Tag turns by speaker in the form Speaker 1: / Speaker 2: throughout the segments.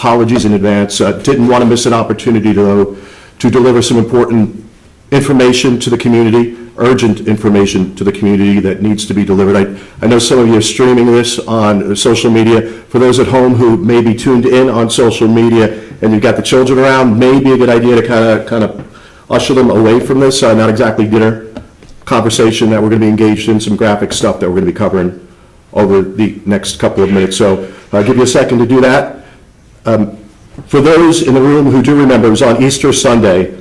Speaker 1: apologies in advance. Didn't want to miss an opportunity, though, to deliver some important information to the community, urgent information to the community that needs to be delivered. I know some of you are streaming this on social media. For those at home who may be tuned in on social media and you've got the children around, may be a good idea to kind of usher them away from this. Not exactly dinner conversation that we're going to be engaged in, some graphic stuff that we're going to be covering over the next couple of minutes. So I'll give you a second to do that. For those in the room who do remember, it was on Easter Sunday,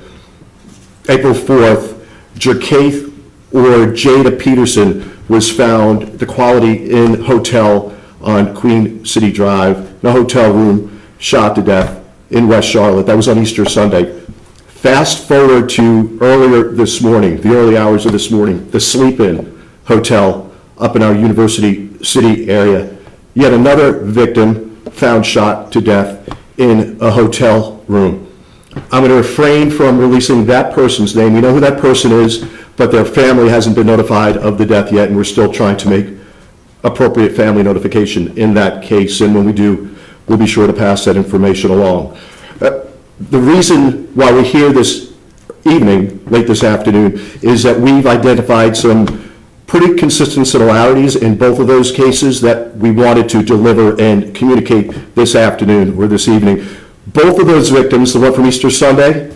Speaker 1: April 4th, Jerkaith or Jada Peterson was found at the Quality Inn Hotel on Queen City Drive, in a hotel room, shot to death in West Charlotte. That was on Easter Sunday. Fast forward to earlier this morning, the early hours of this morning, the Sleep Inn Hotel up in our University City area. Yet another victim found shot to death in a hotel room. I'm going to refrain from releasing that person's name. We know who that person is, but their family hasn't been notified of the death yet, and we're still trying to make appropriate family notification in that case. And when we do, we'll be sure to pass that information along. The reason why we're here this evening, late this afternoon, is that we've identified some pretty consistent similarities in both of those cases that we wanted to deliver and communicate this afternoon or this evening. Both of those victims, the one from Easter Sunday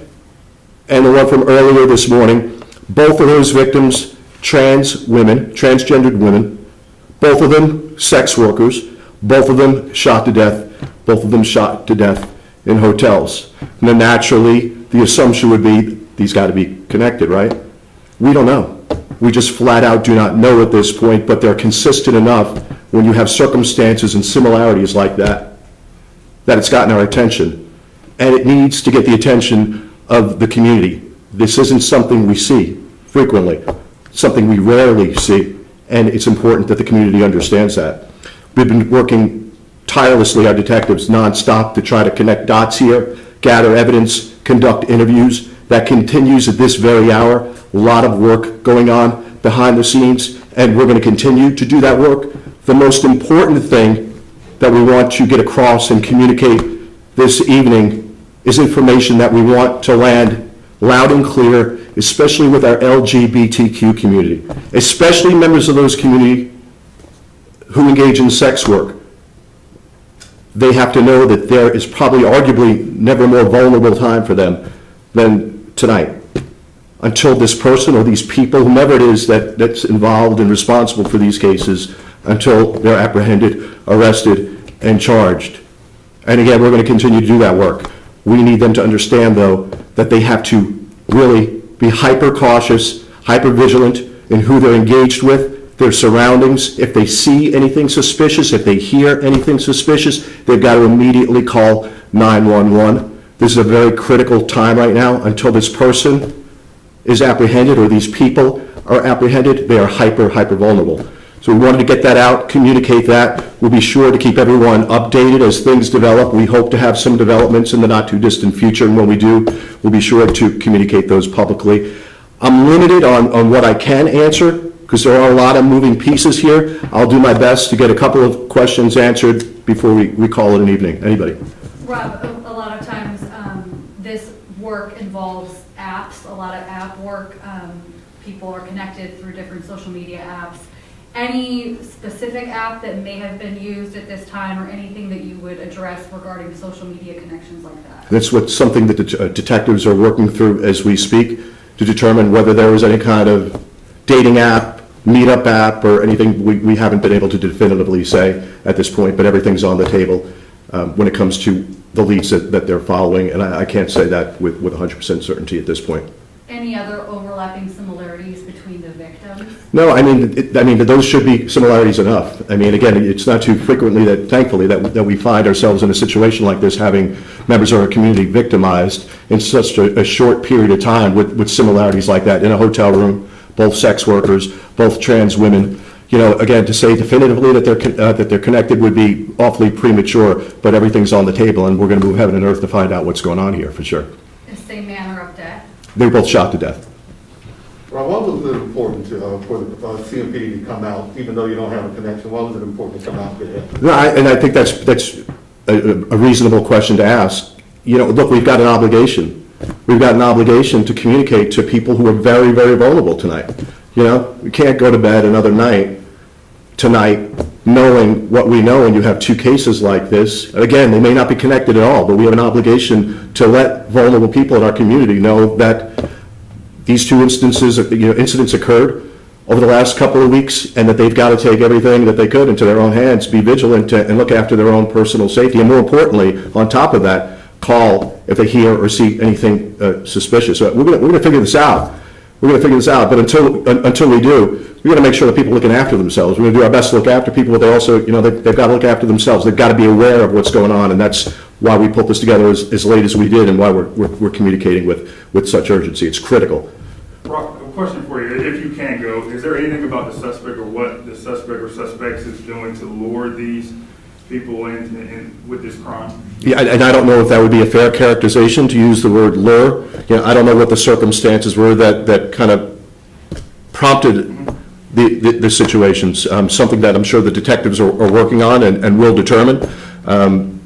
Speaker 1: and the one from earlier this morning, both of those victims, trans women, transgendered women, both of them sex workers, both of them shot to death, both of them shot to death in hotels. And then naturally, the assumption would be these got to be connected, right? We don't know. We just flat out do not know at this point, but they're consistent enough when you have circumstances and similarities like that, that it's gotten our attention. And it needs to get the attention of the community. This isn't something we see frequently, something we rarely see, and it's important that the community understands that. We've been working tirelessly, our detectives, nonstop to try to connect dots here, gather evidence, conduct interviews. That continues at this very hour. A lot of work going on behind the scenes, and we're going to continue to do that work. The most important thing that we want to get across and communicate this evening is information that we want to land loud and clear, especially with our LGBTQ community, especially members of those community who engage in sex work. They have to know that there is probably arguably never a more vulnerable time for them than tonight, until this person or these people, whomever it is that's involved and responsible for these cases, until they're apprehended, arrested, and charged. And again, we're going to continue to do that work. We need them to understand, though, that they have to really be hyper cautious, hyper vigilant in who they're engaged with, their surroundings. If they see anything suspicious, if they hear anything suspicious, they've got to immediately call 911. This is a very critical time right now. Until this person is apprehended or these people are apprehended, they are hyper vulnerable. So we wanted to get that out, communicate that. We'll be sure to keep everyone updated as things develop. We hope to have some developments in the not too distant future, and when we do, we'll be sure to communicate those publicly. I'm limited on what I can answer because there are a lot of moving pieces here. I'll do my best to get a couple of questions answered before we call it an evening. Anybody?
Speaker 2: Rob, a lot of times this work involves apps, a lot of app work. People are connected through different social media apps. Any specific app that may have been used at this time, or anything that you would address regarding social media connections like that?
Speaker 1: That's something that the detectives are working through as we speak to determine whether there was any kind of dating app, meetup app, or anything. We haven't been able to definitively say at this point, but everything's on the table when it comes to the leads that they're following, and I can't say that with 100% certainty at this point.
Speaker 2: Any other overlapping similarities between the victims?
Speaker 1: No, I mean those should be similarities enough. I mean, again, it's not too frequently thankfully, that we find ourselves in a situation like this, having members of our community victimized in such a short period of time with similarities like that in a hotel room, both sex workers, both trans women. You know, again, to say definitively that they're connected would be awfully premature, but everything's on the table, and we're going to move heaven and earth to find out what's going on here for sure.
Speaker 2: The same manner of death?
Speaker 1: They were both shot to death.
Speaker 3: Well, why was it important for the CMPD to come out, even though you don't have a connection? Why was it important to come out with it?
Speaker 1: No, and I think that's a reasonable question to ask. You know, look, we've got an obligation. We've got an obligation to communicate to people who are very, very vulnerable tonight. You know, we can't go to bed another night tonight knowing what we know, and you have two cases like this. Again, they may not be connected at all, but we have an obligation to let vulnerable people in our community know that these two instances, incidents occurred over the last couple of weeks, and that they've got to take everything that they could into their own hands, be vigilant, and look after their own personal safety. And more importantly, on top of that, call if they hear or see anything suspicious. So we're going to figure this out. We're going to figure this out. But until we do, we're going to make sure that people are looking after themselves. We're going to do our best to look after people, but they also, they've got to look after themselves. They've got to be aware of what's going on, and that's why we put this together as late as we did, and why we're communicating with such urgency. It's critical.
Speaker 4: Rob, a question for you, if you can go, is there anything about the suspect or what the suspect or suspects is doing to lure these people in with this crime?
Speaker 1: Yeah, and I don't know if that would be a fair characterization to use the word lure. I don't know what the circumstances were that kind of prompted the situations. Something that I'm sure the detectives are working on and will determine.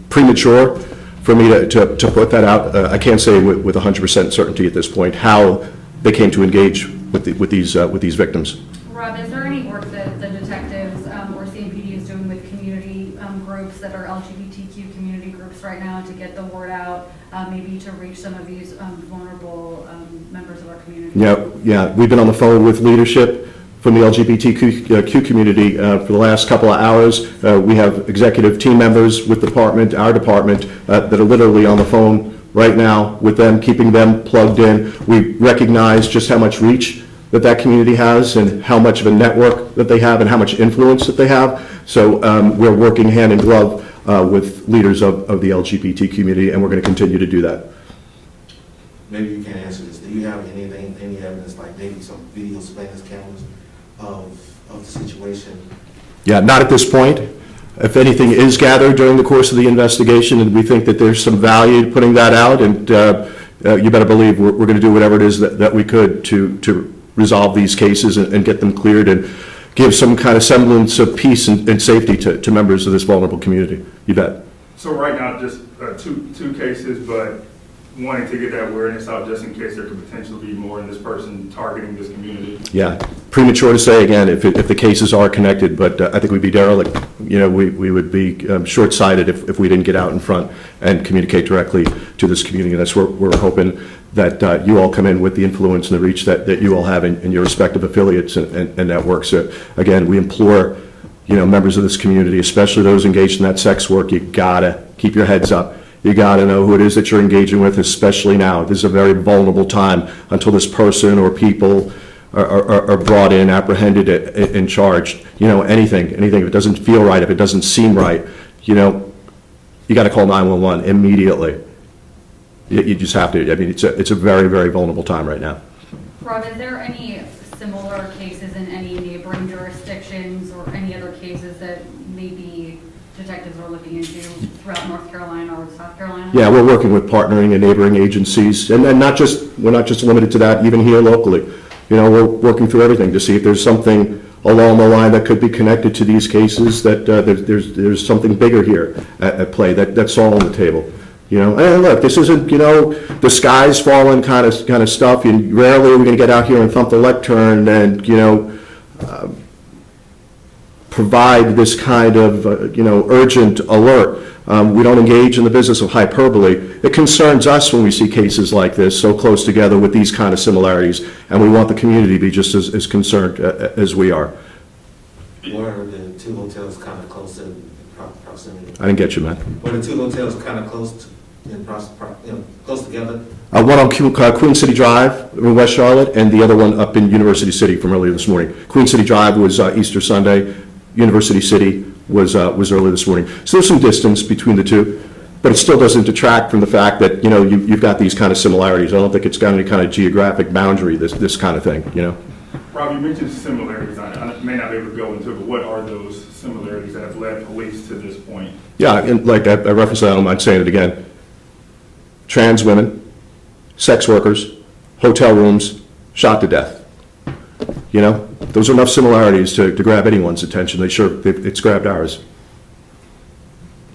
Speaker 1: Premature for me to put that out. I can't say with 100% certainty at this point how they came to engage with these victims.
Speaker 2: Rob, is there any work that the detectives or CMPD is doing with community groups that are LGBTQ community groups right now to get the word out, maybe to reach some of these vulnerable members of our community? Yeah, we've been on the phone with leadership from the LGBTQ community for the last couple of hours. We have executive team members with our department, that are literally on the phone right now with them, keeping them plugged in. We recognize just how much reach that community has, and how much of a network that they have, and how much influence that they have. So we're working hand in glove with leaders of the LGBT community, and we're going to continue to do that.
Speaker 5: Maybe you can answer this. Do you have any evidence, like maybe some video surveillance cameras of the situation? Yeah,
Speaker 1: not at this point. If anything is gathered during the course of the investigation, and we think that there's some value to putting that out, and you better believe we're going to do whatever it is that we could to resolve these cases and get them cleared and give some kind of semblance of peace and safety to members of this vulnerable community. You bet.
Speaker 4: So right now, just two cases, but wanting to get that awareness out just in case there could potentially be more in this person targeting this community.
Speaker 1: Yeah, premature to say again if the cases are connected, but I think we'd be derelict. We would be short-sighted if we didn't get out in front and communicate directly to this community. And that's where we're hoping that you all come in with the influence and the reach that you all have in your respective affiliates and networks. So again, we implore members of this community, especially those engaged in that sex work, you gotta keep your heads up. You got to know who it is that you're engaging with, especially now. This is a very vulnerable time until this person or people are brought in, apprehended, and charged. Anything. If it doesn't feel right, if it doesn't seem right, you got to call 911 immediately. You just have to. I mean, it's a very, very vulnerable time right now.
Speaker 2: Rob, is there any similar cases in any neighboring jurisdictions or any other cases that maybe detectives are looking into throughout North Carolina or South Carolina? Yeah,
Speaker 1: we're working with partnering and neighboring agencies, and we're not just limited to that. Even here locally, we're working through everything to see if there's something along the line that could be connected to these cases. That there's something bigger here at play. That's all on the table. And look, this isn't the sky's falling kind of stuff. And rarely are we going to get out here and thump the lectern and provide this kind of urgent alert. We don't engage in the business of hyperbole. It concerns us when we see cases like this so close together with these kind of similarities, and we want the community to be just as concerned as we are.
Speaker 5: Were the two hotels kind of close in proximity?
Speaker 1: I didn't get you, man.
Speaker 5: Were the two hotels kind of close together?
Speaker 1: One on Queen City Drive in West Charlotte, and the other one up in University City from earlier this morning. Queen City Drive was Easter Sunday. University City was early this morning. So there's some distance between the two, but it still doesn't detract from the fact that you've got these kind of similarities. I don't think it's got any kind of geographic boundary. This kind of thing.
Speaker 4: Rob, you mentioned similarities. I may not be able to go into it, but what are those similarities that have led police to this point? Yeah,
Speaker 1: and like I referenced that, I don't mind saying it again. Trans women, sex workers, hotel rooms, shot to death. Those are enough similarities to grab anyone's attention. It's grabbed ours.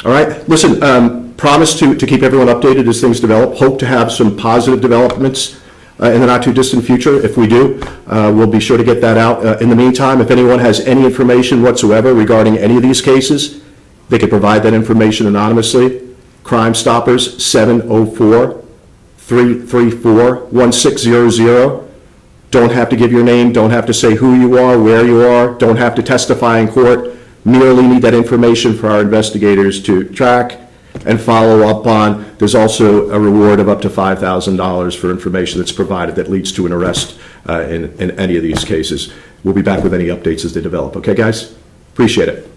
Speaker 1: All right, listen, promise to keep everyone updated as things develop. Hope to have some positive developments in the not-too-distant future. If we do, we'll be sure to get that out. In the meantime, if anyone has any information whatsoever regarding any of these cases, they can provide that information anonymously. Crime Stoppers, 704-334-1600. Don't have to give your name, don't have to say who you are, where you are, don't have to testify in court. Merely need that information for our investigators to track and follow up on. There's also a reward of up to $5,000 for information that's provided that leads to an arrest in any of these cases. We'll be back with any updates as they develop. Okay, guys? Appreciate it.